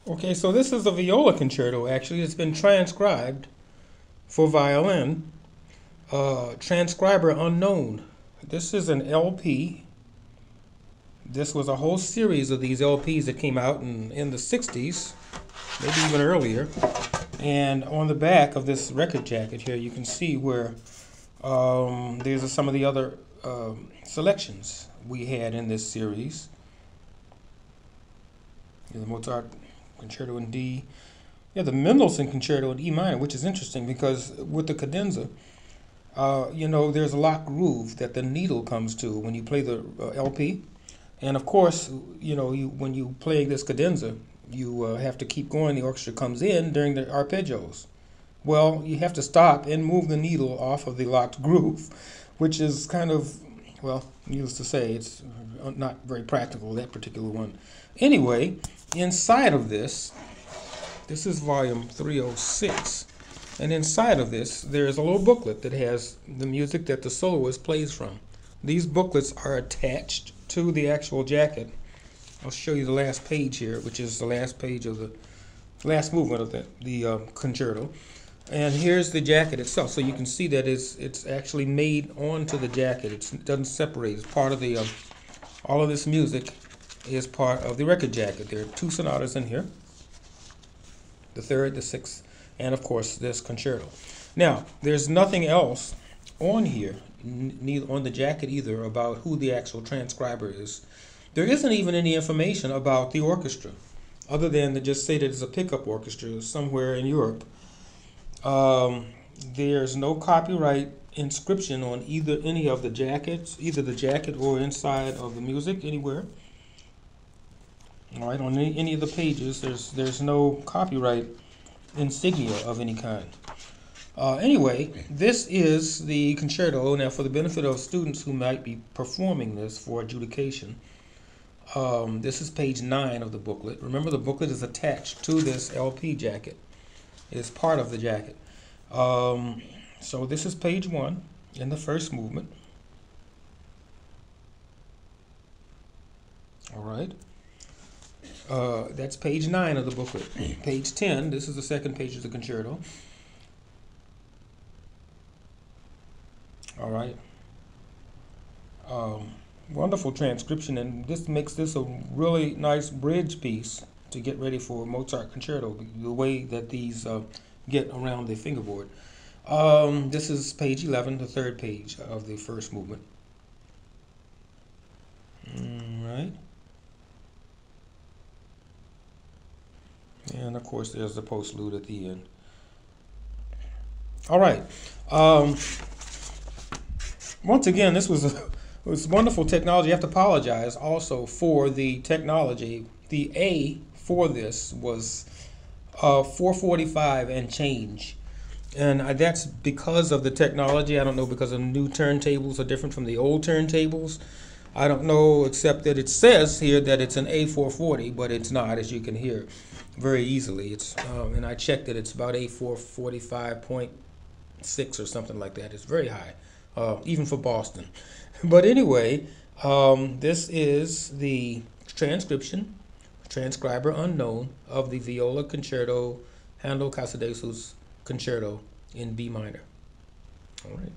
Okay, so this is a viola concerto, actually. It's been transcribed for violin. Transcriber unknown. This is an LP. This was a whole series of these LPs that came out in the 60s, maybe even earlier. And on the back of this record jacket here, you can see where there's some of the other selections we had in this series. The Mozart Concerto in D. Yeah, the Mendelssohn Concerto in E minor, which is interesting because with the cadenza, there's a locked groove that the needle comes to when you play the LP. And of course, when you play this cadenza, you have to keep going. The orchestra comes in during the arpeggios. Well, you have to stop and move the needle off of the locked groove, which is kind of, well, needless to say, it's not very practical, that particular one. Anyway, inside of this is volume 306. And inside of this, there's a little booklet that has the music that the soloist plays from. These booklets are attached to the actual jacket. I'll show you the last page here, which is the last page of the last movement of the concerto. And here's the jacket itself. So you can see that it's actually made onto the jacket. It doesn't separate. It's part of the, all of this music is part of the record jacket. There are two sonatas in here, the third, the sixth, and of course this concerto. Now, there's nothing else on here, neither on the jacket either, about who the actual transcriber is. There isn't even any information about the orchestra, other than to just say that it's a pickup orchestra somewhere in Europe. There's no copyright inscription on any of the jackets, either the jacket or inside of the music anywhere. All right, on any of the pages, there's no copyright insignia of any kind. Anyway, this is the concerto. Now, for the benefit of students who might be performing this for adjudication, this is page 9 of the booklet. Remember, the booklet is attached to this LP jacket. It's part of the jacket. So this is page 1 in the first movement. All right. That's page 9 of the booklet. Page 10, this is the second page of the concerto. All right. Wonderful transcription, and this makes this a really nice bridge piece to get ready for Mozart concerto, the way that these get around the fingerboard. This is page 11, the third page of the first movement. All right. And of course, there's the postlude at the end. All right. Once again, this was wonderful technology. You have to apologize also for the technology. The A for this was 445 and change. And that's because of the technology. I don't know, because the new turntables are different from the old turntables. I don't know, except that it says here that it's an A440, but it's not, as you can hear very easily. It's and I checked it. It's about A445.6 or something like that. It's very high, even for Boston. But anyway, this is the transcription, transcriber unknown, of the viola concerto, Handel Concerto in B minor. All right.